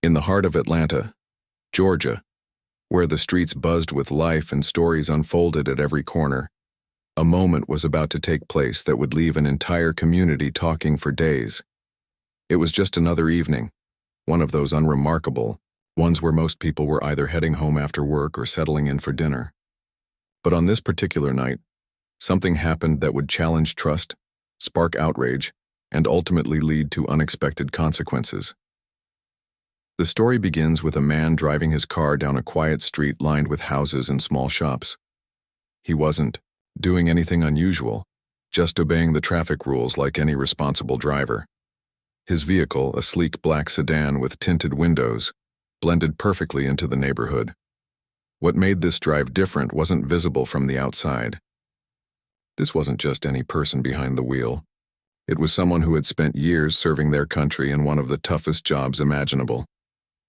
In the heart of Atlanta, Georgia, where the streets buzzed with life and stories unfolded at every corner, a moment was about to take place that would leave an entire community talking for days. It was just another evening, one of those unremarkable ones where most people were either heading home after work or settling in for dinner. But on this particular night, something happened that would challenge trust, spark outrage, and ultimately lead to unexpected consequences. The story begins with a man driving his car down a quiet street lined with houses and small shops. He wasn't doing anything unusual, just obeying the traffic rules like any responsible driver. His vehicle, a sleek black sedan with tinted windows, blended perfectly into the neighborhood. What made this drive different wasn't visible from the outside. This wasn't just any person behind the wheel. It was someone who had spent years serving their country in one of the toughest jobs imaginable.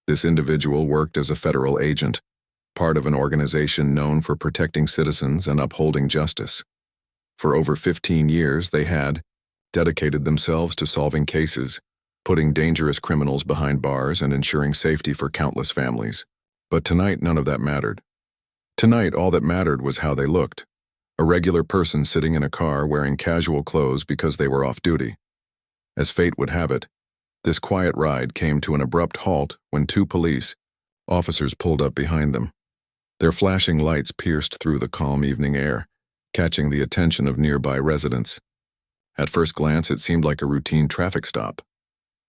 This individual worked as a federal agent, part of an organization known for protecting citizens and upholding justice. For over 15 years, they had dedicated themselves to solving cases, putting dangerous criminals behind bars and ensuring safety for countless families. But tonight, none of that mattered. Tonight, all that mattered was how they looked. A regular person sitting in a car wearing casual clothes because they were off duty. As fate would have it, this quiet ride came to an abrupt halt when two police officers pulled up behind them. Their flashing lights pierced through the calm evening air, catching the attention of nearby residents. At first glance, it seemed like a routine traffic stop.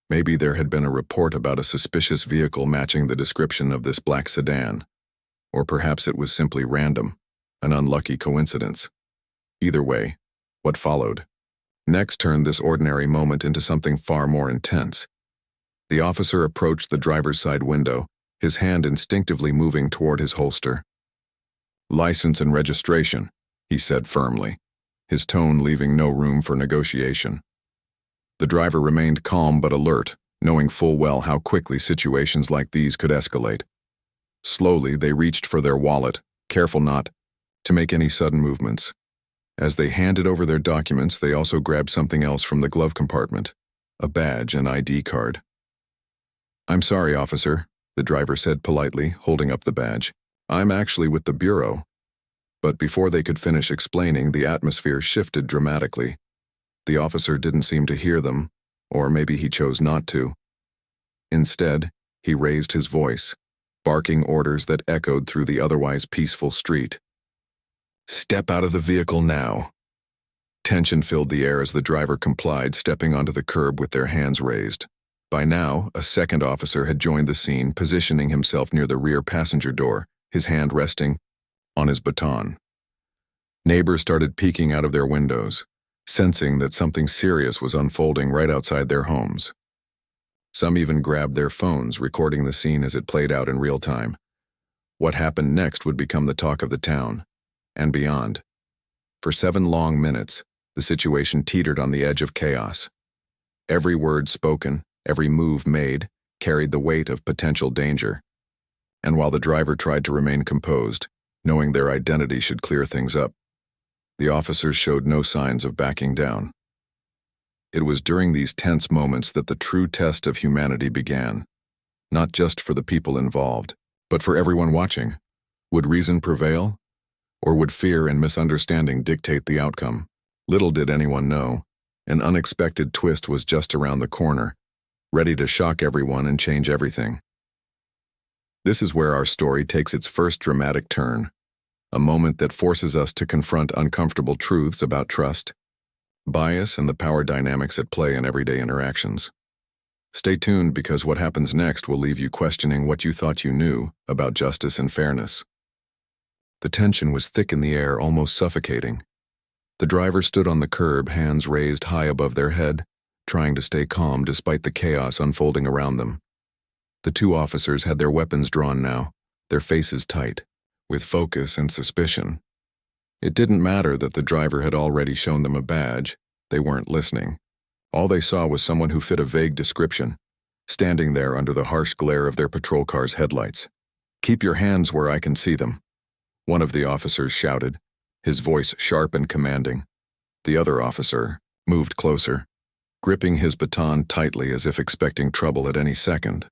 Maybe there had been a report about a suspicious vehicle matching the description of this black sedan. Or perhaps it was simply random, an unlucky coincidence. Either way, what followed next turned this ordinary moment into something far more intense. The officer approached the driver's side window, his hand instinctively moving toward his holster. "License and registration," he said firmly, his tone leaving no room for negotiation. The driver remained calm but alert, knowing full well how quickly situations like these could escalate. Slowly, they reached for their wallet, careful not to make any sudden movements. As they handed over their documents, they also grabbed something else from the glove compartment, a badge and ID card. "I'm sorry, officer," the driver said politely, holding up the badge. "I'm actually with the Bureau." But before they could finish explaining, the atmosphere shifted dramatically. The officer didn't seem to hear them, or maybe he chose not to. Instead, he raised his voice, barking orders that echoed through the otherwise peaceful street. "Step out of the vehicle now." Tension filled the air as the driver complied, stepping onto the curb with their hands raised. By now, a second officer had joined the scene, positioning himself near the rear passenger door, his hand resting on his baton. Neighbors started peeking out of their windows, sensing that something serious was unfolding right outside their homes. Some even grabbed their phones, recording the scene as it played out in real time. What happened next would become the talk of the town, and beyond. For 7 long minutes, the situation teetered on the edge of chaos. Every word spoken, every move made, carried the weight of potential danger. And while the driver tried to remain composed, knowing their identity should clear things up, the officers showed no signs of backing down. It was during these tense moments that the true test of humanity began, not just for the people involved, but for everyone watching. Would reason prevail? Or would fear and misunderstanding dictate the outcome? Little did anyone know. An unexpected twist was just around the corner, ready to shock everyone and change everything. This is where our story takes its first dramatic turn, a moment that forces us to confront uncomfortable truths about trust, bias, and the power dynamics at play in everyday interactions. Stay tuned, because what happens next will leave you questioning what you thought you knew about justice and fairness. The tension was thick in the air, almost suffocating. The driver stood on the curb, hands raised high above their head, trying to stay calm despite the chaos unfolding around them. The two officers had their weapons drawn now, their faces tight, with focus and suspicion. It didn't matter that the driver had already shown them a badge. They weren't listening. All they saw was someone who fit a vague description, standing there under the harsh glare of their patrol car's headlights. "Keep your hands where I can see them," one of the officers shouted, his voice sharp and commanding. The other officer moved closer, gripping his baton tightly as if expecting trouble at any second.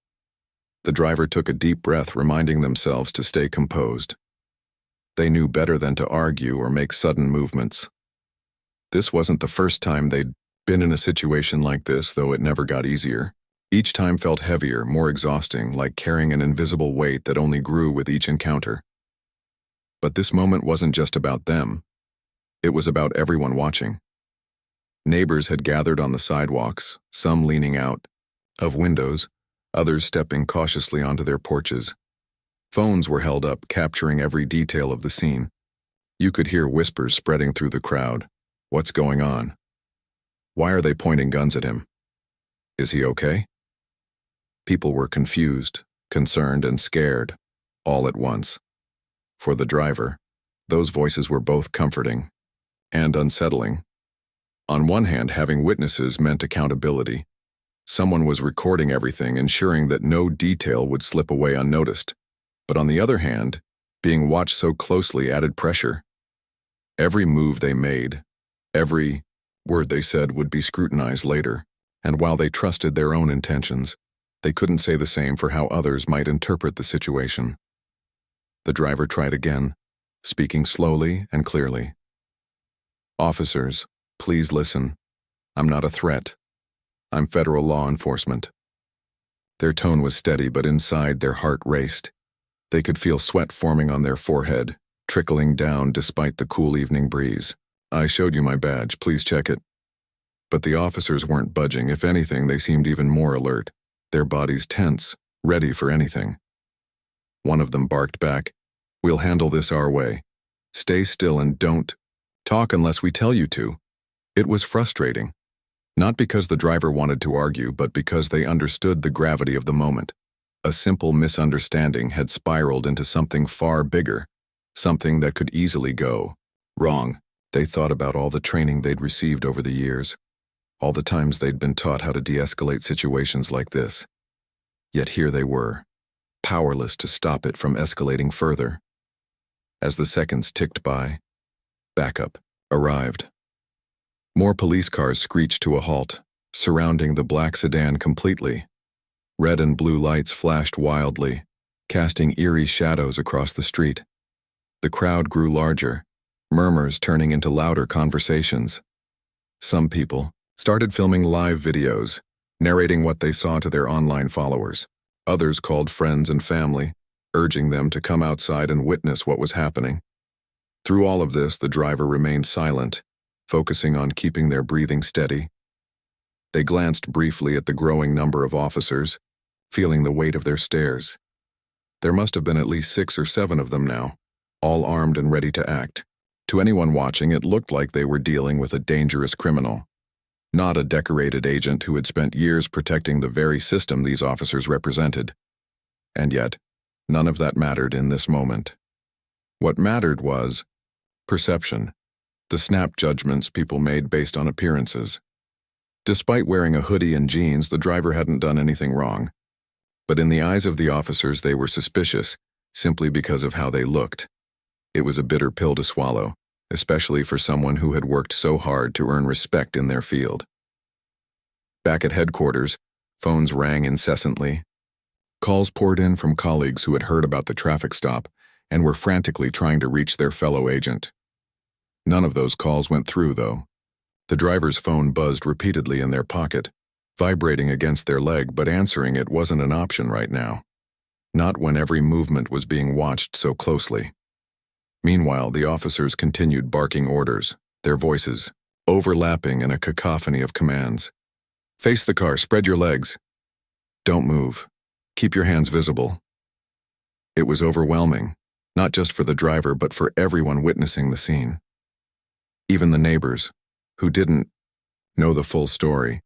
The driver took a deep breath, reminding themselves to stay composed. They knew better than to argue or make sudden movements. This wasn't the first time they'd been in a situation like this, though it never got easier. Each time felt heavier, more exhausting, like carrying an invisible weight that only grew with each encounter. But this moment wasn't just about them. It was about everyone watching. Neighbors had gathered on the sidewalks, some leaning out of windows, others stepping cautiously onto their porches. Phones were held up, capturing every detail of the scene. You could hear whispers spreading through the crowd. What's going on? Why are they pointing guns at him? Is he okay? People were confused, concerned, and scared, all at once. For the driver, those voices were both comforting and unsettling. On one hand, having witnesses meant accountability. Someone was recording everything, ensuring that no detail would slip away unnoticed. But on the other hand, being watched so closely added pressure. Every move they made, every word they said would be scrutinized later, and while they trusted their own intentions, they couldn't say the same for how others might interpret the situation. The driver tried again, speaking slowly and clearly. "Officers, please listen. I'm not a threat. I'm federal law enforcement." Their tone was steady, but inside their heart raced. They could feel sweat forming on their forehead, trickling down despite the cool evening breeze. "I showed you my badge, please check it." But the officers weren't budging. If anything, they seemed even more alert, their bodies tense, ready for anything. One of them barked back, "We'll handle this our way. Stay still and don't talk unless we tell you to." It was frustrating, not because the driver wanted to argue, but because they understood the gravity of the moment. A simple misunderstanding had spiraled into something far bigger, something that could easily go wrong. They thought about all the training they'd received over the years, all the times they'd been taught how to de-escalate situations like this. Yet here they were, powerless to stop it from escalating further. As the seconds ticked by, backup arrived. More police cars screeched to a halt, surrounding the black sedan completely. Red and blue lights flashed wildly, casting eerie shadows across the street. The crowd grew larger, murmurs turning into louder conversations. Some people started filming live videos, narrating what they saw to their online followers. Others called friends and family, urging them to come outside and witness what was happening. Through all of this, the driver remained silent, focusing on keeping their breathing steady. They glanced briefly at the growing number of officers, feeling the weight of their stares. There must have been at least 6 or 7 of them now, all armed and ready to act. To anyone watching, it looked like they were dealing with a dangerous criminal, not a decorated agent who had spent years protecting the very system these officers represented. And yet, none of that mattered in this moment. What mattered was perception, the snap judgments people made based on appearances. Despite wearing a hoodie and jeans, the driver hadn't done anything wrong. But in the eyes of the officers, they were suspicious, simply because of how they looked. It was a bitter pill to swallow, especially for someone who had worked so hard to earn respect in their field. Back at headquarters, phones rang incessantly. Calls poured in from colleagues who had heard about the traffic stop and were frantically trying to reach their fellow agent. None of those calls went through, though. The driver's phone buzzed repeatedly in their pocket, vibrating against their leg, but answering it wasn't an option right now. Not when every movement was being watched so closely. Meanwhile, the officers continued barking orders, their voices overlapping in a cacophony of commands. "Face the car, spread your legs. Don't move. Keep your hands visible." It was overwhelming, not just for the driver but for everyone witnessing the scene. Even the neighbors, who didn't know the full story,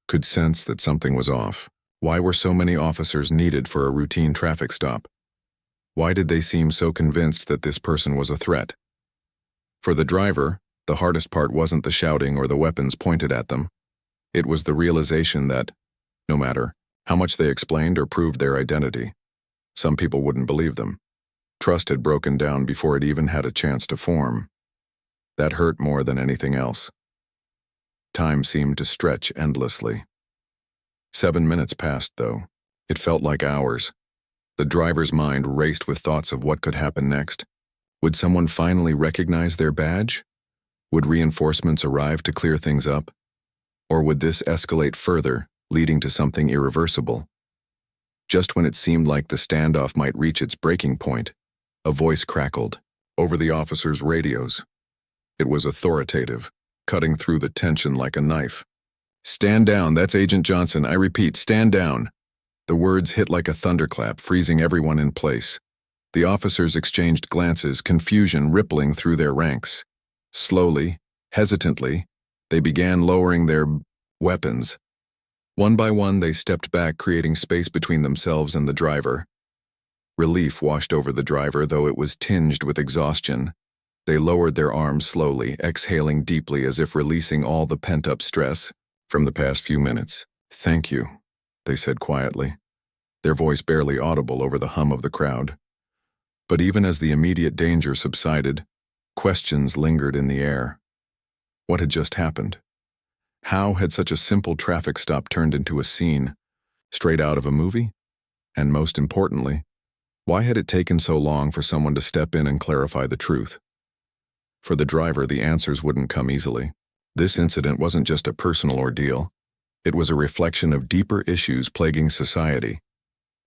could sense that something was off. Why were so many officers needed for a routine traffic stop? Why did they seem so convinced that this person was a threat? For the driver, the hardest part wasn't the shouting or the weapons pointed at them. It was the realization that, no matter how much they explained or proved their identity, some people wouldn't believe them. Trust had broken down before it even had a chance to form. That hurt more than anything else. Time seemed to stretch endlessly. 7 minutes passed, though. It felt like hours. The driver's mind raced with thoughts of what could happen next. Would someone finally recognize their badge? Would reinforcements arrive to clear things up? Or would this escalate further, leading to something irreversible? Just when it seemed like the standoff might reach its breaking point, a voice crackled over the officers' radios. It was authoritative, cutting through the tension like a knife. "Stand down, that's Agent Johnson. I repeat, stand down." The words hit like a thunderclap, freezing everyone in place. The officers exchanged glances, confusion rippling through their ranks. Slowly, hesitantly, they began lowering their weapons. One by one, they stepped back, creating space between themselves and the driver. Relief washed over the driver, though it was tinged with exhaustion. They lowered their arms slowly, exhaling deeply as if releasing all the pent-up stress from the past few minutes. "Thank you," they said quietly, their voice barely audible over the hum of the crowd. But even as the immediate danger subsided, questions lingered in the air. What had just happened? How had such a simple traffic stop turned into a scene, straight out of a movie? And most importantly, why had it taken so long for someone to step in and clarify the truth? For the driver, the answers wouldn't come easily. This incident wasn't just a personal ordeal. It was a reflection of deeper issues plaguing society.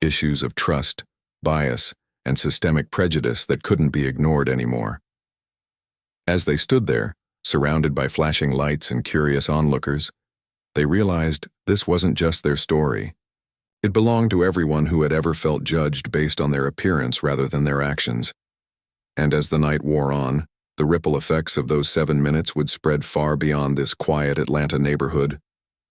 Issues of trust, bias, and systemic prejudice that couldn't be ignored anymore. As they stood there, surrounded by flashing lights and curious onlookers, they realized this wasn't just their story. It belonged to everyone who had ever felt judged based on their appearance rather than their actions. And as the night wore on, the ripple effects of those 7 minutes would spread far beyond this quiet Atlanta neighborhood,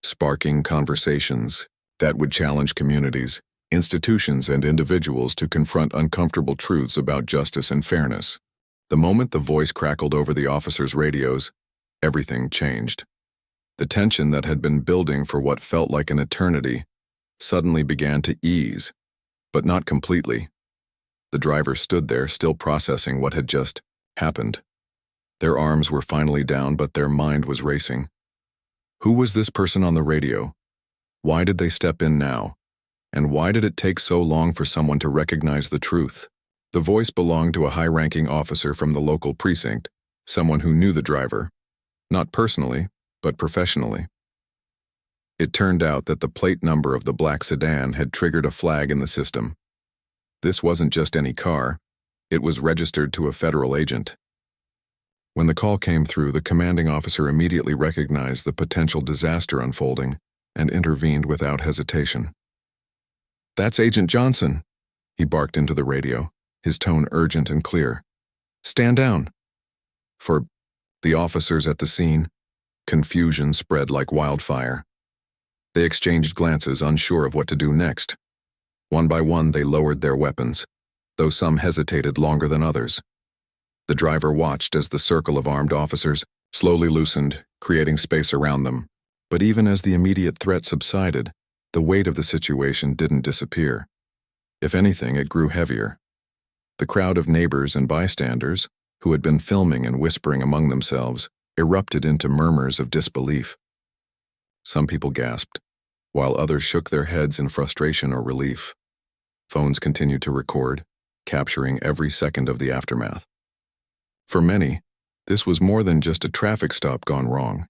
sparking conversations that would challenge communities, institutions, and individuals to confront uncomfortable truths about justice and fairness. The moment the voice crackled over the officers' radios, everything changed. The tension that had been building for what felt like an eternity suddenly began to ease, but not completely. The driver stood there, still processing what had just happened. Their arms were finally down, but their mind was racing. Who was this person on the radio? Why did they step in now? And why did it take so long for someone to recognize the truth? The voice belonged to a high-ranking officer from the local precinct, someone who knew the driver, not personally, but professionally. It turned out that the plate number of the black sedan had triggered a flag in the system. This wasn't just any car, it was registered to a federal agent. When the call came through, the commanding officer immediately recognized the potential disaster unfolding and intervened without hesitation. "That's Agent Johnson," he barked into the radio, his tone urgent and clear. "Stand down." For the officers at the scene, confusion spread like wildfire. They exchanged glances, unsure of what to do next. One by one, they lowered their weapons, though some hesitated longer than others. The driver watched as the circle of armed officers slowly loosened, creating space around them. But even as the immediate threat subsided, the weight of the situation didn't disappear. If anything, it grew heavier. The crowd of neighbors and bystanders, who had been filming and whispering among themselves, erupted into murmurs of disbelief. Some people gasped, while others shook their heads in frustration or relief. Phones continued to record, capturing every second of the aftermath. For many, this was more than just a traffic stop gone wrong.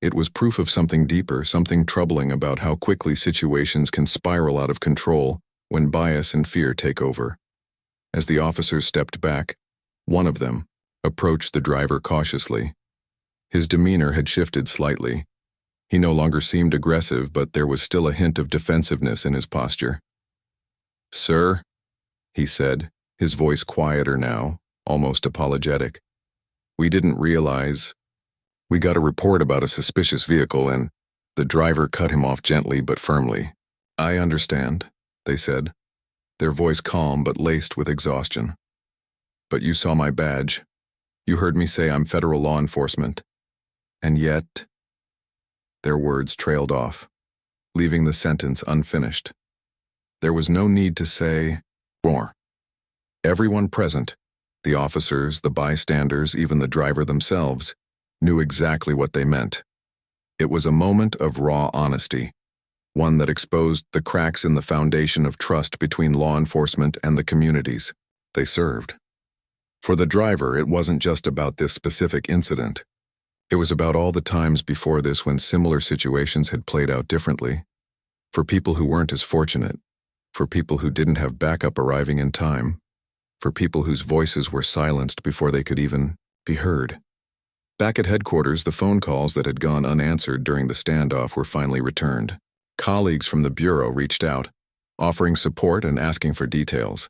It was proof of something deeper, something troubling about how quickly situations can spiral out of control when bias and fear take over. As the officers stepped back, one of them approached the driver cautiously. His demeanor had shifted slightly. He no longer seemed aggressive, but there was still a hint of defensiveness in his posture. "Sir," he said, his voice quieter now, almost apologetic. "We didn't realize. We got a report about a suspicious vehicle and..." The driver cut him off gently but firmly. "I understand," they said, their voice calm but laced with exhaustion. "But you saw my badge. You heard me say I'm federal law enforcement. And yet..." Their words trailed off, leaving the sentence unfinished. There was no need to say more. Everyone present, the officers, the bystanders, even the driver themselves, knew exactly what they meant. It was a moment of raw honesty, one that exposed the cracks in the foundation of trust between law enforcement and the communities they served. For the driver, it wasn't just about this specific incident. It was about all the times before this when similar situations had played out differently. For people who weren't as fortunate, for people who didn't have backup arriving in time, for people whose voices were silenced before they could even be heard. Back at headquarters, the phone calls that had gone unanswered during the standoff were finally returned. Colleagues from the bureau reached out, offering support and asking for details.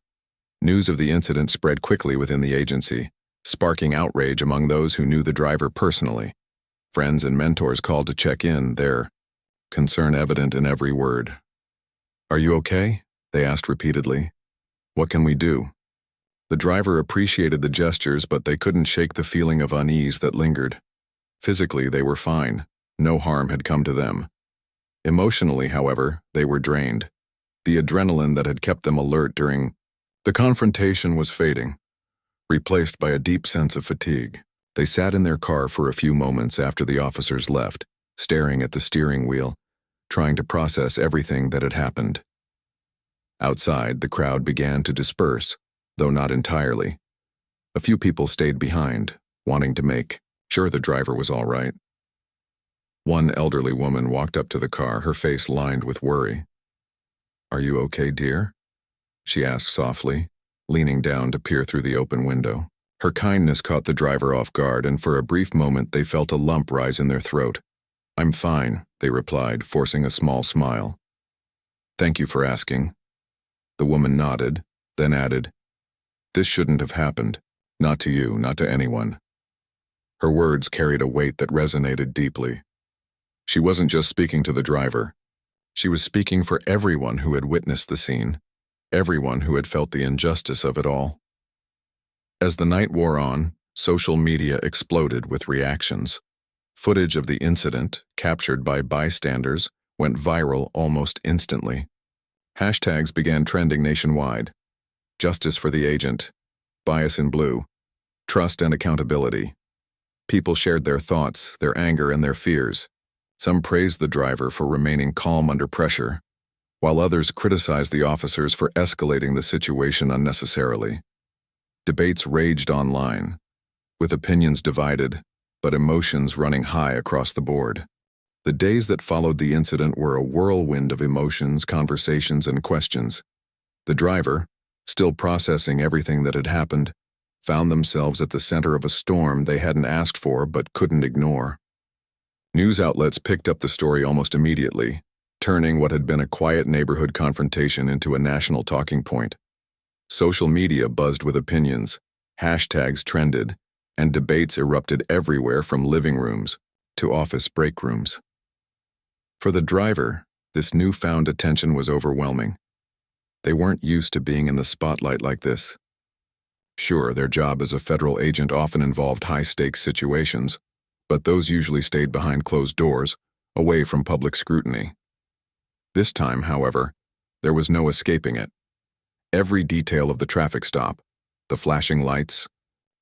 News of the incident spread quickly within the agency, sparking outrage among those who knew the driver personally. Friends and mentors called to check in, their concern evident in every word. "Are you okay?" they asked repeatedly. "What can we do?" The driver appreciated the gestures, but they couldn't shake the feeling of unease that lingered. Physically, they were fine. No harm had come to them. Emotionally, however, they were drained. The adrenaline that had kept them alert during the confrontation was fading, replaced by a deep sense of fatigue. They sat in their car for a few moments after the officers left, staring at the steering wheel, trying to process everything that had happened. Outside, the crowd began to disperse, though not entirely. A few people stayed behind, wanting to make sure the driver was all right. One elderly woman walked up to the car, her face lined with worry. "Are you okay, dear?" she asked softly, leaning down to peer through the open window. Her kindness caught the driver off guard, and for a brief moment they felt a lump rise in their throat. "I'm fine," they replied, forcing a small smile. "Thank you for asking." The woman nodded, then added, "This shouldn't have happened. Not to you, not to anyone." Her words carried a weight that resonated deeply. She wasn't just speaking to the driver. She was speaking for everyone who had witnessed the scene, everyone who had felt the injustice of it all. As the night wore on, social media exploded with reactions. Footage of the incident, captured by bystanders, went viral almost instantly. Hashtags began trending nationwide. Justice for the agent, bias in blue, trust and accountability. People shared their thoughts, their anger, and their fears. Some praised the driver for remaining calm under pressure, while others criticized the officers for escalating the situation unnecessarily. Debates raged online, with opinions divided, but emotions running high across the board. The days that followed the incident were a whirlwind of emotions, conversations, and questions. The driver, still processing everything that had happened, found themselves at the center of a storm they hadn't asked for but couldn't ignore. News outlets picked up the story almost immediately, turning what had been a quiet neighborhood confrontation into a national talking point. Social media buzzed with opinions, hashtags trended, and debates erupted everywhere from living rooms to office break rooms. For the driver, this newfound attention was overwhelming. They weren't used to being in the spotlight like this. Sure, their job as a federal agent often involved high-stakes situations, but those usually stayed behind closed doors, away from public scrutiny. This time, however, there was no escaping it. Every detail of the traffic stop, the flashing lights,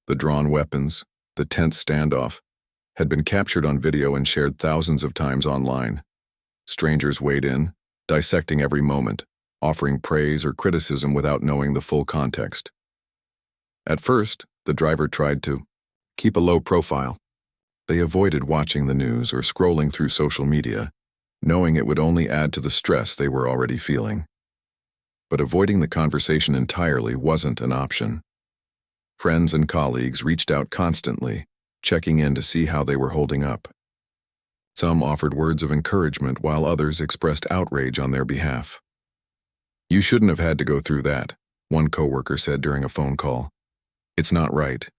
the drawn weapons, the tense standoff, had been captured on video and shared thousands of times online. Strangers weighed in, dissecting every moment, offering praise or criticism without knowing the full context. At first, the driver tried to keep a low profile. They avoided watching the news or scrolling through social media, knowing it would only add to the stress they were already feeling. But avoiding the conversation entirely wasn't an option. Friends and colleagues reached out constantly, checking in to see how they were holding up. Some offered words of encouragement while others expressed outrage on their behalf. "You shouldn't have had to go through that," one coworker said during a phone call. "It's not right."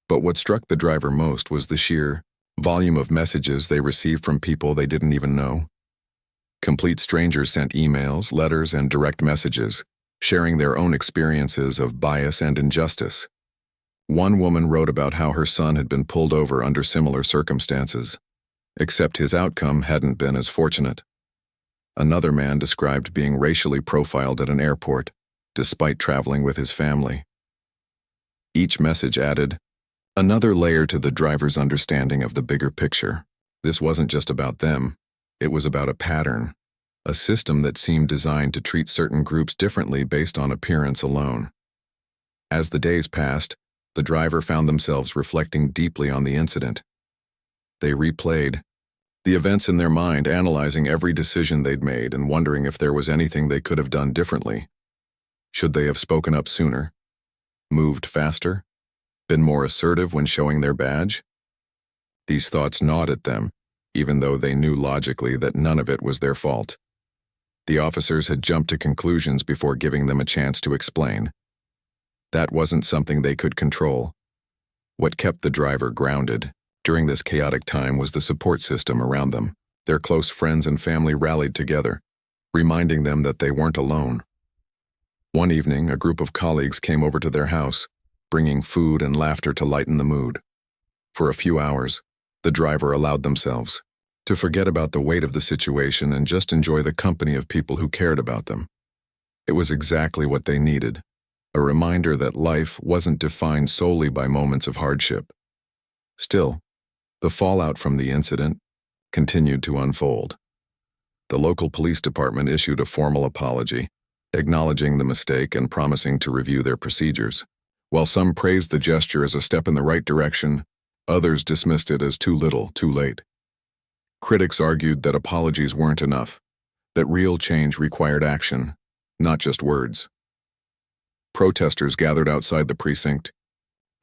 But what struck the driver most was the sheer volume of messages they received from people they didn't even know. Complete strangers sent emails, letters, and direct messages, sharing their own experiences of bias and injustice. One woman wrote about how her son had been pulled over under similar circumstances, except his outcome hadn't been as fortunate. Another man described being racially profiled at an airport, despite traveling with his family. Each message added another layer to the driver's understanding of the bigger picture. This wasn't just about them, it was about a pattern. a system that seemed designed to treat certain groups differently based on appearance alone. As the days passed, the driver found themselves reflecting deeply on the incident. They replayed the events in their mind, analyzing every decision they'd made and wondering if there was anything they could have done differently. Should they have spoken up sooner? Moved faster? Been more assertive when showing their badge? These thoughts gnawed at them, even though they knew logically that none of it was their fault. The officers had jumped to conclusions before giving them a chance to explain. That wasn't something they could control. What kept the driver grounded during this chaotic time was the support system around them. Their close friends and family rallied together, reminding them that they weren't alone. One evening, a group of colleagues came over to their house, bringing food and laughter to lighten the mood. For a few hours, the driver allowed themselves to forget about the weight of the situation and just enjoy the company of people who cared about them. It was exactly what they needed, a reminder that life wasn't defined solely by moments of hardship. Still, the fallout from the incident continued to unfold. The local police department issued a formal apology, acknowledging the mistake and promising to review their procedures. While some praised the gesture as a step in the right direction, others dismissed it as too little, too late. Critics argued that apologies weren't enough, that real change required action, not just words. Protesters gathered outside the precinct,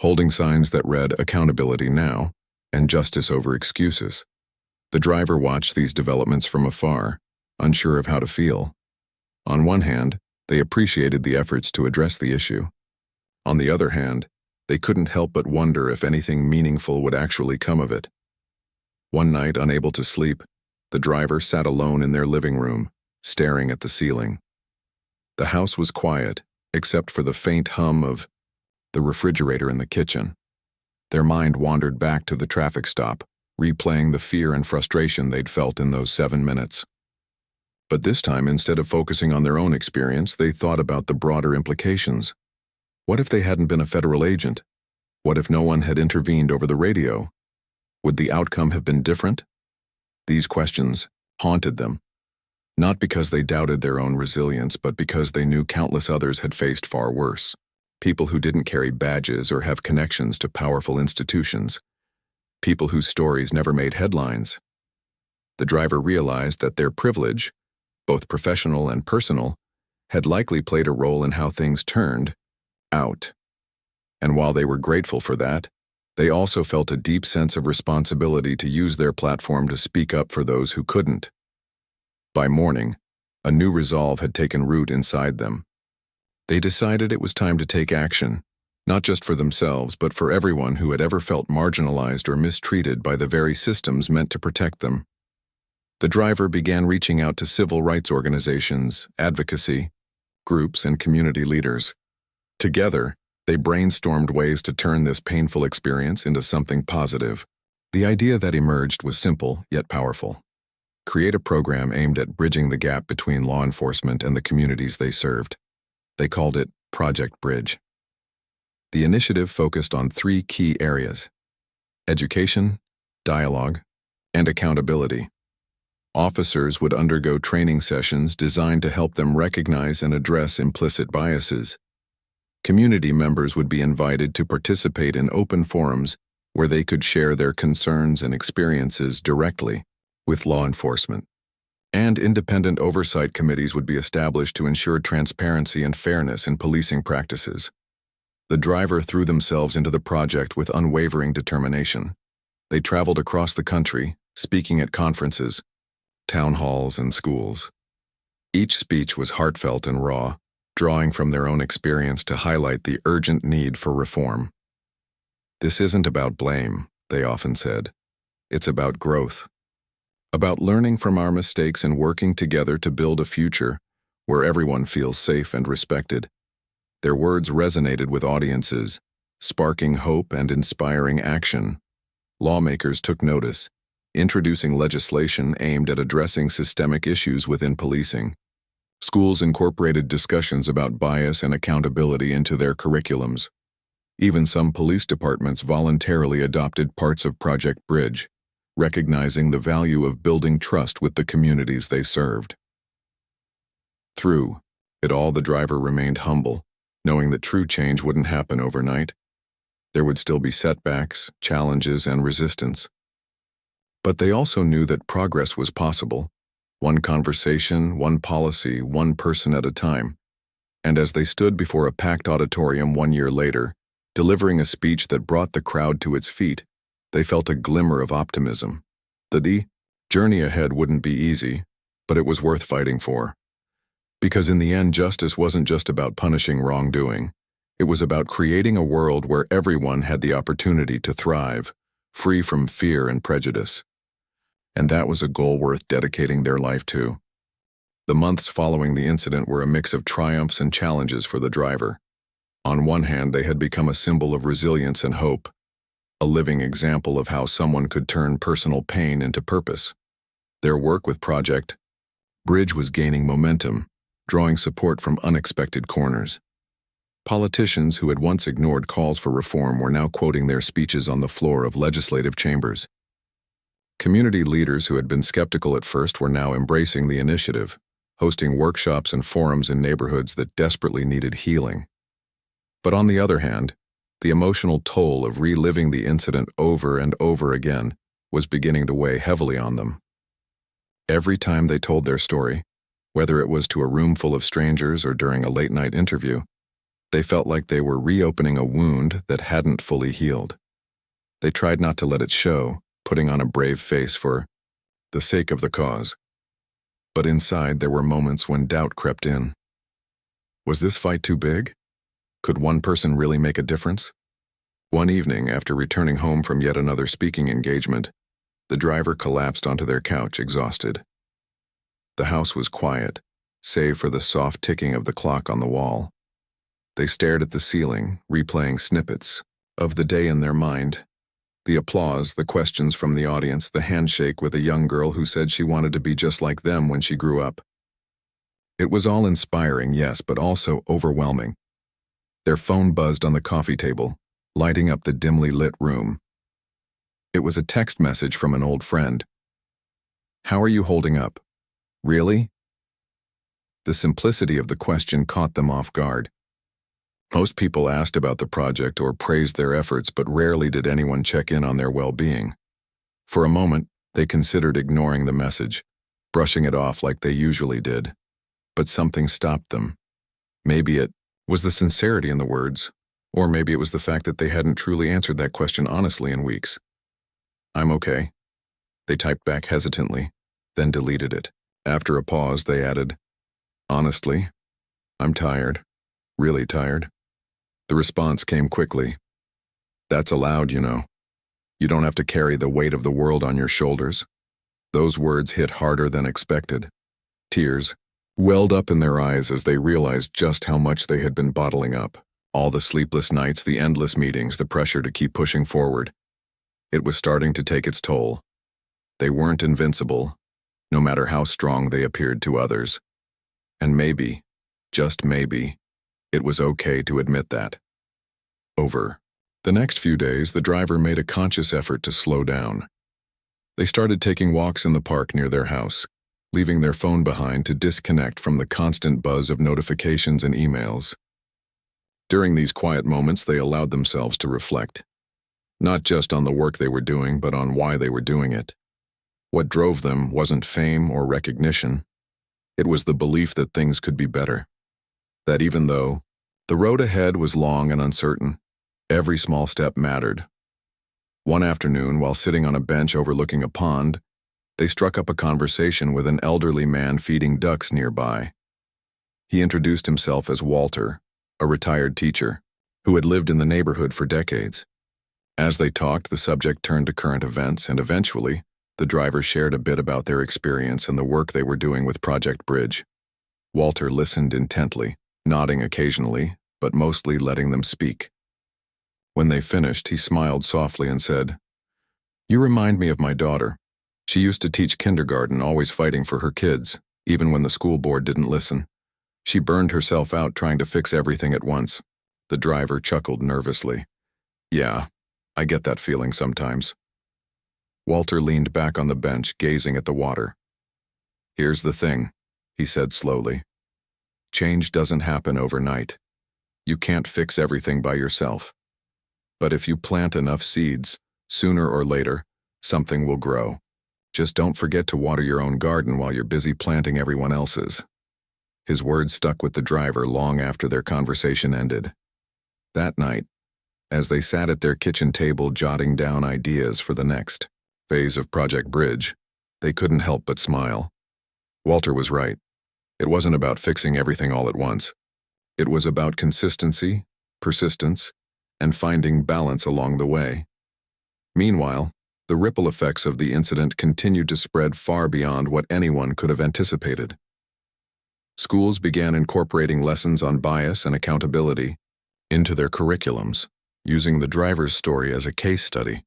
holding signs that read "Accountability Now" and "Justice over Excuses." The driver watched these developments from afar, unsure of how to feel. On one hand, they appreciated the efforts to address the issue. On the other hand, they couldn't help but wonder if anything meaningful would actually come of it. One night, unable to sleep, the driver sat alone in their living room, staring at the ceiling. The house was quiet, except for the faint hum of the refrigerator in the kitchen. Their mind wandered back to the traffic stop, replaying the fear and frustration they'd felt in those 7 minutes. But this time, instead of focusing on their own experience, they thought about the broader implications. What if they hadn't been a federal agent? What if no one had intervened over the radio? Would the outcome have been different? These questions haunted them, not because they doubted their own resilience, but because they knew countless others had faced far worse. People who didn't carry badges or have connections to powerful institutions. People whose stories never made headlines. The driver realized that their privilege, both professional and personal, had likely played a role in how things turned out. And while they were grateful for that, they also felt a deep sense of responsibility to use their platform to speak up for those who couldn't. By morning, a new resolve had taken root inside them. They decided it was time to take action, not just for themselves, but for everyone who had ever felt marginalized or mistreated by the very systems meant to protect them. The driver began reaching out to civil rights organizations, advocacy groups, and community leaders. Together, they brainstormed ways to turn this painful experience into something positive. The idea that emerged was simple, yet powerful. Create a program aimed at bridging the gap between law enforcement and the communities they served. They called it Project Bridge. The initiative focused on 3 key areas: education, dialogue, and accountability. Officers would undergo training sessions designed to help them recognize and address implicit biases. Community members would be invited to participate in open forums where they could share their concerns and experiences directly with law enforcement. And independent oversight committees would be established to ensure transparency and fairness in policing practices. The driver threw themselves into the project with unwavering determination. They traveled across the country, speaking at conferences, town halls, and schools. Each speech was heartfelt and raw, drawing from their own experience to highlight the urgent need for reform. This isn't about blame, they often said. It's about growth. About learning from our mistakes and working together to build a future where everyone feels safe and respected. Their words resonated with audiences, sparking hope and inspiring action. Lawmakers took notice, introducing legislation aimed at addressing systemic issues within policing. Schools incorporated discussions about bias and accountability into their curriculums. Even some police departments voluntarily adopted parts of Project Bridge, recognizing the value of building trust with the communities they served. Through it all, the driver remained humble, knowing that true change wouldn't happen overnight. There would still be setbacks, challenges, and resistance. But they also knew that progress was possible, one conversation, one policy, one person at a time. And as they stood before a packed auditorium 1 year later, delivering a speech that brought the crowd to its feet, they felt a glimmer of optimism. The journey ahead wouldn't be easy, but it was worth fighting for. Because in the end, justice wasn't just about punishing wrongdoing. It was about creating a world where everyone had the opportunity to thrive, free from fear and prejudice. And that was a goal worth dedicating their life to. The months following the incident were a mix of triumphs and challenges for the driver. On one hand, they had become a symbol of resilience and hope, a living example of how someone could turn personal pain into purpose. Their work with Project Bridge was gaining momentum, drawing support from unexpected corners. Politicians who had once ignored calls for reform were now quoting their speeches on the floor of legislative chambers. Community leaders who had been skeptical at first were now embracing the initiative, hosting workshops and forums in neighborhoods that desperately needed healing. But on the other hand, the emotional toll of reliving the incident over and over again was beginning to weigh heavily on them. Every time they told their story, whether it was to a room full of strangers or during a late-night interview, they felt like they were reopening a wound that hadn't fully healed. They tried not to let it show, putting on a brave face for the sake of the cause. But inside, there were moments when doubt crept in. Was this fight too big? Could one person really make a difference? One evening, after returning home from yet another speaking engagement, the driver collapsed onto their couch, exhausted. The house was quiet, save for the soft ticking of the clock on the wall. They stared at the ceiling, replaying snippets of the day in their mind. The applause, the questions from the audience, the handshake with a young girl who said she wanted to be just like them when she grew up. It was all inspiring, yes, but also overwhelming. Their phone buzzed on the coffee table, lighting up the dimly lit room. It was a text message from an old friend. "How are you holding up? Really?" The simplicity of the question caught them off guard. Most people asked about the project or praised their efforts, but rarely did anyone check in on their well-being. For a moment, they considered ignoring the message, brushing it off like they usually did. But something stopped them. Maybe it was the sincerity in the words, or maybe it was the fact that they hadn't truly answered that question honestly in weeks. "I'm okay," they typed back hesitantly, then deleted it. After a pause, they added, "Honestly, I'm tired, really tired." The response came quickly. "That's allowed, you know. You don't have to carry the weight of the world on your shoulders." Those words hit harder than expected. Tears welled up in their eyes as they realized just how much they had been bottling up. All the sleepless nights, the endless meetings, the pressure to keep pushing forward. It was starting to take its toll. They weren't invincible, no matter how strong they appeared to others. And maybe, just maybe, it was okay to admit that. Over the next few days, the driver made a conscious effort to slow down. They started taking walks in the park near their house, leaving their phone behind to disconnect from the constant buzz of notifications and emails. During these quiet moments, they allowed themselves to reflect, not just on the work they were doing, but on why they were doing it. What drove them wasn't fame or recognition. It was the belief that things could be better. That even though the road ahead was long and uncertain, every small step mattered. One afternoon, while sitting on a bench overlooking a pond, they struck up a conversation with an elderly man feeding ducks nearby. He introduced himself as Walter, a retired teacher, who had lived in the neighborhood for decades. As they talked, the subject turned to current events, and eventually, the driver shared a bit about their experience and the work they were doing with Project Bridge. Walter listened intently, nodding occasionally, but mostly letting them speak. When they finished, he smiled softly and said, "You remind me of my daughter. She used to teach kindergarten, always fighting for her kids, even when the school board didn't listen. She burned herself out trying to fix everything at once." The driver chuckled nervously. "Yeah, I get that feeling sometimes." Walter leaned back on the bench, gazing at the water. "Here's the thing," he said slowly. Change doesn't happen overnight. You can't fix everything by yourself. But if you plant enough seeds, sooner or later, something will grow. Just don't forget to water your own garden while you're busy planting everyone else's. His words stuck with the driver long after their conversation ended. That night, as they sat at their kitchen table jotting down ideas for the next phase of Project Bridge, they couldn't help but smile. Walter was right. It wasn't about fixing everything all at once. It was about consistency, persistence, and finding balance along the way. Meanwhile, the ripple effects of the incident continued to spread far beyond what anyone could have anticipated. Schools began incorporating lessons on bias and accountability into their curriculums, using the driver's story as a case study.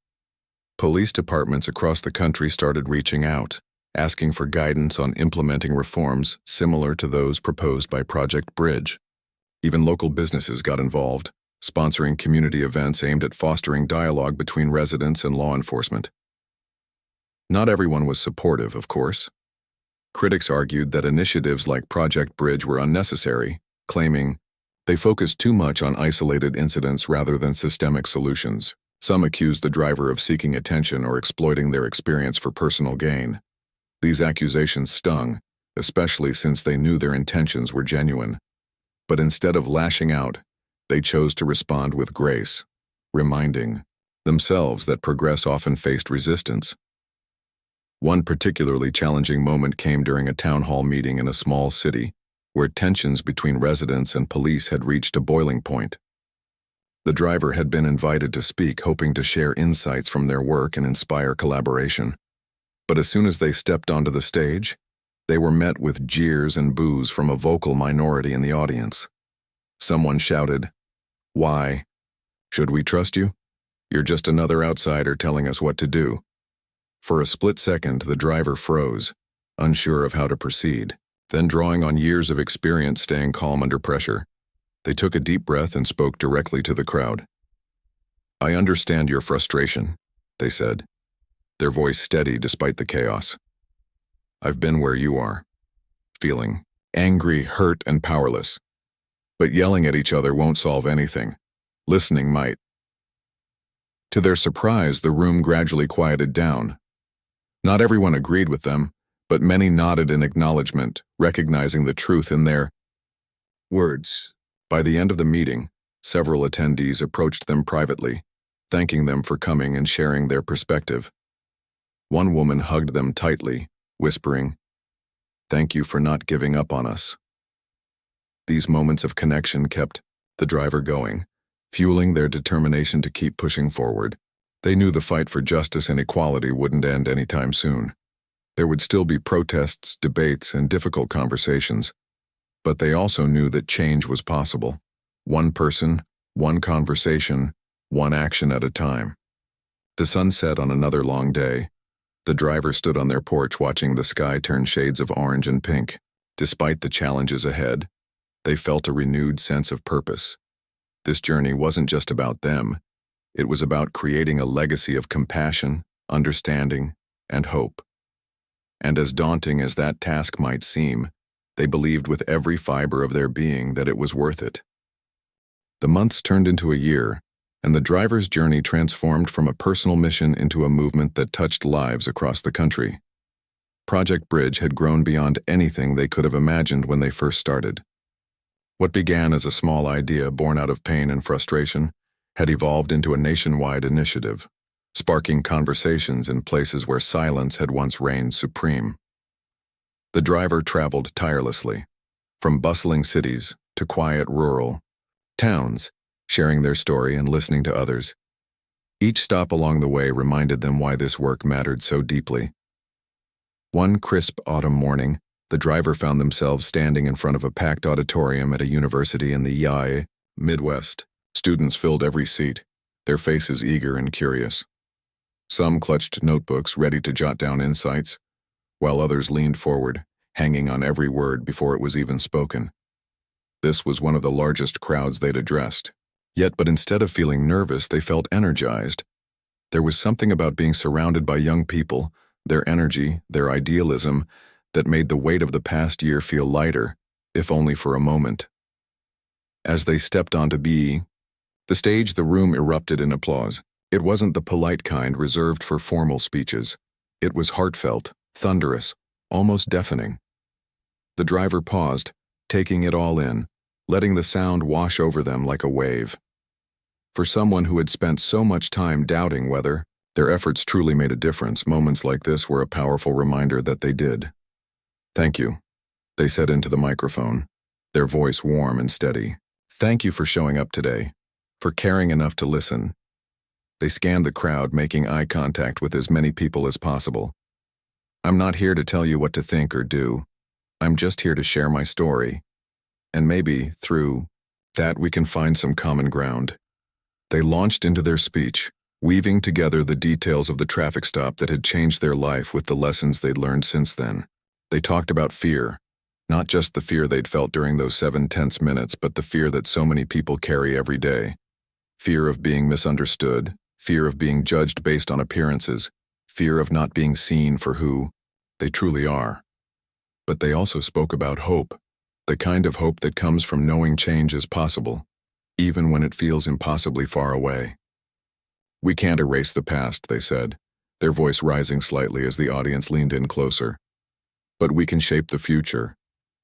Police departments across the country started reaching out, asking for guidance on implementing reforms similar to those proposed by Project Bridge. Even local businesses got involved, sponsoring community events aimed at fostering dialogue between residents and law enforcement. Not everyone was supportive, of course. Critics argued that initiatives like Project Bridge were unnecessary, claiming they focused too much on isolated incidents rather than systemic solutions. Some accused the driver of seeking attention or exploiting their experience for personal gain. These accusations stung, especially since they knew their intentions were genuine. But instead of lashing out, they chose to respond with grace, reminding themselves that progress often faced resistance. One particularly challenging moment came during a town hall meeting in a small city, where tensions between residents and police had reached a boiling point. The driver had been invited to speak, hoping to share insights from their work and inspire collaboration. But as soon as they stepped onto the stage, they were met with jeers and boos from a vocal minority in the audience. Someone shouted, "Why? Should we trust you? You're just another outsider telling us what to do." For a split second, the driver froze, unsure of how to proceed. Then, drawing on years of experience staying calm under pressure, they took a deep breath and spoke directly to the crowd. "I understand your frustration," they said, their voice steady despite the chaos. "I've been where you are, feeling angry, hurt, and powerless. But yelling at each other won't solve anything. Listening might." To their surprise, the room gradually quieted down. Not everyone agreed with them, but many nodded in acknowledgement, recognizing the truth in their words. By the end of the meeting, several attendees approached them privately, thanking them for coming and sharing their perspective. One woman hugged them tightly, whispering, "Thank you for not giving up on us." These moments of connection kept the driver going, fueling their determination to keep pushing forward. They knew the fight for justice and equality wouldn't end anytime soon. There would still be protests, debates, and difficult conversations. But they also knew that change was possible. One person, one conversation, one action at a time. The sun set on another long day. The driver stood on their porch watching the sky turn shades of orange and pink. Despite the challenges ahead, they felt a renewed sense of purpose. This journey wasn't just about them. It was about creating a legacy of compassion, understanding, and hope. And as daunting as that task might seem, they believed with every fiber of their being that it was worth it. The months turned into a year, and the driver's journey transformed from a personal mission into a movement that touched lives across the country. Project Bridge had grown beyond anything they could have imagined when they first started. What began as a small idea born out of pain and frustration had evolved into a nationwide initiative, sparking conversations in places where silence had once reigned supreme. The driver traveled tirelessly, from bustling cities to quiet rural towns, sharing their story and listening to others. Each stop along the way reminded them why this work mattered so deeply. One crisp autumn morning, the driver found themselves standing in front of a packed auditorium at a university in the YI, Midwest. Students filled every seat, their faces eager and curious. Some clutched notebooks ready to jot down insights, while others leaned forward, hanging on every word before it was even spoken. This was one of the largest crowds they'd addressed. But instead of feeling nervous, they felt energized. There was something about being surrounded by young people, their energy, their idealism, that made the weight of the past year feel lighter. if only for a moment. As they stepped onto the stage, the room erupted in applause. It wasn't the polite kind reserved for formal speeches. It was heartfelt, thunderous, almost deafening. The driver paused, taking it all in, letting the sound wash over them like a wave. For someone who had spent so much time doubting whether their efforts truly made a difference, moments like this were a powerful reminder that they did. "Thank you," they said into the microphone, their voice warm and steady. "Thank you for showing up today, for caring enough to listen." They scanned the crowd, making eye contact with as many people as possible. "I'm not here to tell you what to think or do. I'm just here to share my story. And maybe, through that, we can find some common ground." They launched into their speech, weaving together the details of the traffic stop that had changed their life with the lessons they'd learned since then. They talked about fear, not just the fear they'd felt during those 7 tense minutes, but the fear that so many people carry every day. Fear of being misunderstood, fear of being judged based on appearances, fear of not being seen for who they truly are. But they also spoke about hope, the kind of hope that comes from knowing change is possible, even when it feels impossibly far away. "We can't erase the past," they said, their voice rising slightly as the audience leaned in closer. "But we can shape the future,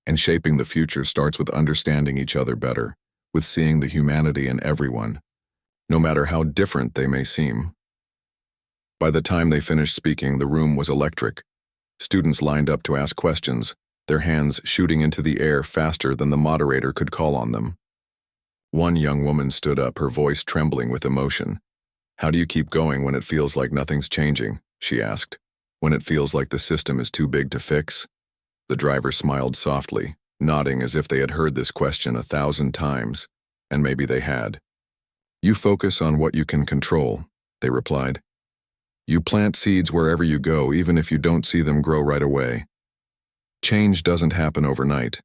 and shaping the future starts with understanding each other better, with seeing the humanity in everyone, no matter how different they may seem." By the time they finished speaking, the room was electric. Students lined up to ask questions, their hands shooting into the air faster than the moderator could call on them. One young woman stood up, her voice trembling with emotion. "How do you keep going when it feels like nothing's changing?" she asked. "When it feels like the system is too big to fix?" The driver smiled softly, nodding as if they had heard this question 1,000 times, and maybe they had. "You focus on what you can control," they replied. "You plant seeds wherever you go, even if you don't see them grow right away. Change doesn't happen overnight,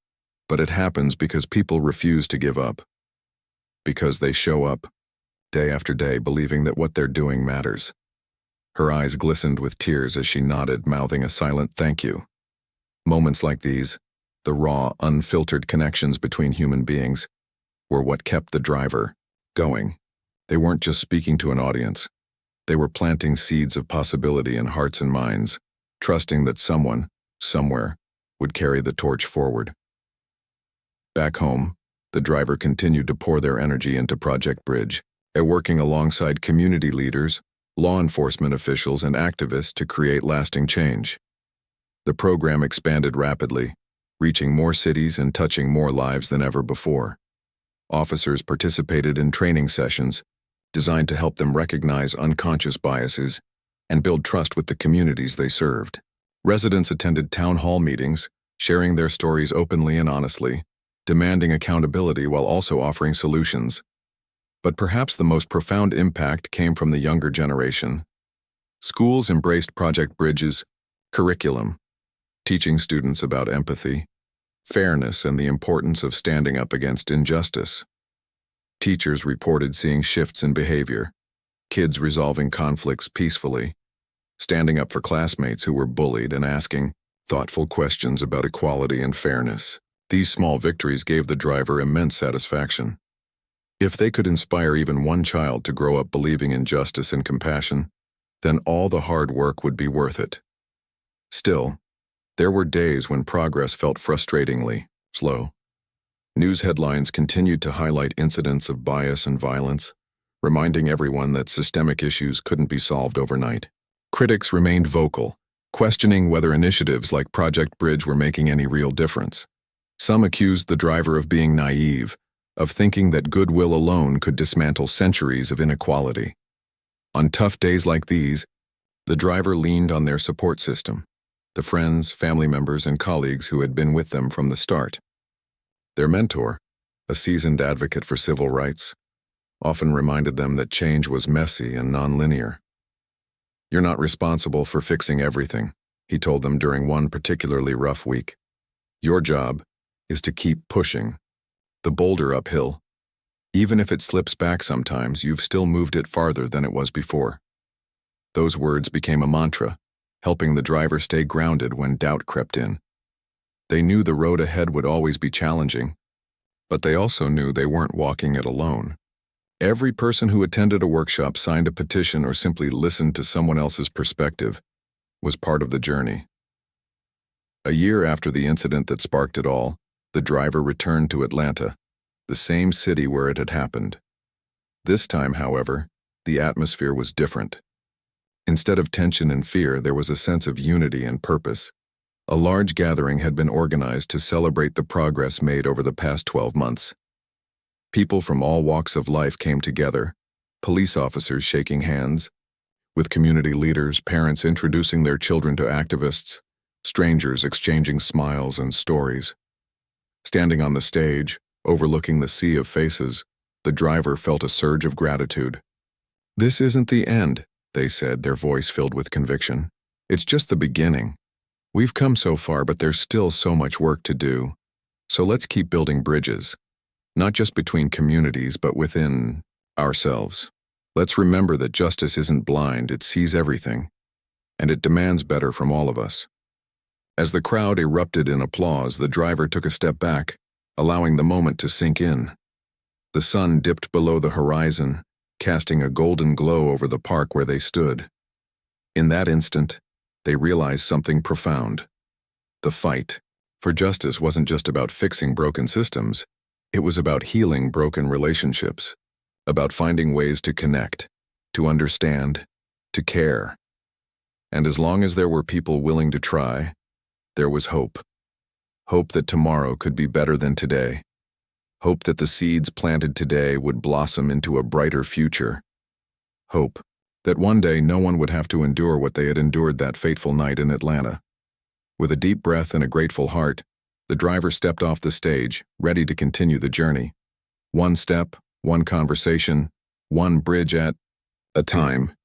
but it happens because people refuse to give up. Because they show up, day after day, believing that what they're doing matters." Her eyes glistened with tears as she nodded, mouthing a silent thank you. Moments like these, the raw, unfiltered connections between human beings, were what kept the driver going. They weren't just speaking to an audience. They were planting seeds of possibility in hearts and minds, trusting that someone, somewhere, would carry the torch forward. Back home, the driver continued to pour their energy into Project Bridge, working alongside community leaders, law enforcement officials, and activists to create lasting change. The program expanded rapidly, reaching more cities and touching more lives than ever before. Officers participated in training sessions designed to help them recognize unconscious biases and build trust with the communities they served. Residents attended town hall meetings, sharing their stories openly and honestly, demanding accountability while also offering solutions. But perhaps the most profound impact came from the younger generation. Schools embraced Project Bridge's curriculum, teaching students about empathy, fairness, and the importance of standing up against injustice. Teachers reported seeing shifts in behavior, kids resolving conflicts peacefully, standing up for classmates who were bullied, and asking thoughtful questions about equality and fairness. These small victories gave the driver immense satisfaction. If they could inspire even one child to grow up believing in justice and compassion, then all the hard work would be worth it. Still, there were days when progress felt frustratingly slow. News headlines continued to highlight incidents of bias and violence, reminding everyone that systemic issues couldn't be solved overnight. Critics remained vocal, questioning whether initiatives like Project Bridge were making any real difference. Some accused the driver of being naive, of thinking that goodwill alone could dismantle centuries of inequality. On tough days like these, the driver leaned on their support system, the friends, family members, and colleagues who had been with them from the start. Their mentor, a seasoned advocate for civil rights, often reminded them that change was messy and nonlinear. "You're not responsible for fixing everything," he told them during one particularly rough week. "Your job is to keep pushing the boulder uphill. Even if it slips back sometimes, you've still moved it farther than it was before." Those words became a mantra, helping the driver stay grounded when doubt crept in. They knew the road ahead would always be challenging, but they also knew they weren't walking it alone. Every person who attended a workshop, signed a petition, or simply listened to someone else's perspective was part of the journey. A year after the incident that sparked it all, the driver returned to Atlanta, the same city where it had happened. This time, however, the atmosphere was different. Instead of tension and fear, there was a sense of unity and purpose. A large gathering had been organized to celebrate the progress made over the past 12 months. People from all walks of life came together, police officers shaking hands, with community leaders, parents introducing their children to activists, strangers exchanging smiles and stories. Standing on the stage, overlooking the sea of faces, the driver felt a surge of gratitude. "This isn't the end," they said, their voice filled with conviction. "It's just the beginning. We've come so far, but there's still so much work to do. So let's keep building bridges, not just between communities, but within ourselves. Let's remember that justice isn't blind, it sees everything, and it demands better from all of us." As the crowd erupted in applause, the driver took a step back, allowing the moment to sink in. The sun dipped below the horizon, casting a golden glow over the park where they stood. In that instant, they realized something profound. The fight for justice wasn't just about fixing broken systems, it was about healing broken relationships, about finding ways to connect, to understand, to care. And as long as there were people willing to try, there was hope. Hope that tomorrow could be better than today. Hope that the seeds planted today would blossom into a brighter future. Hope that one day no one would have to endure what they had endured that fateful night in Atlanta. With a deep breath and a grateful heart, the driver stepped off the stage, ready to continue the journey. One step, one conversation, one bridge at a time.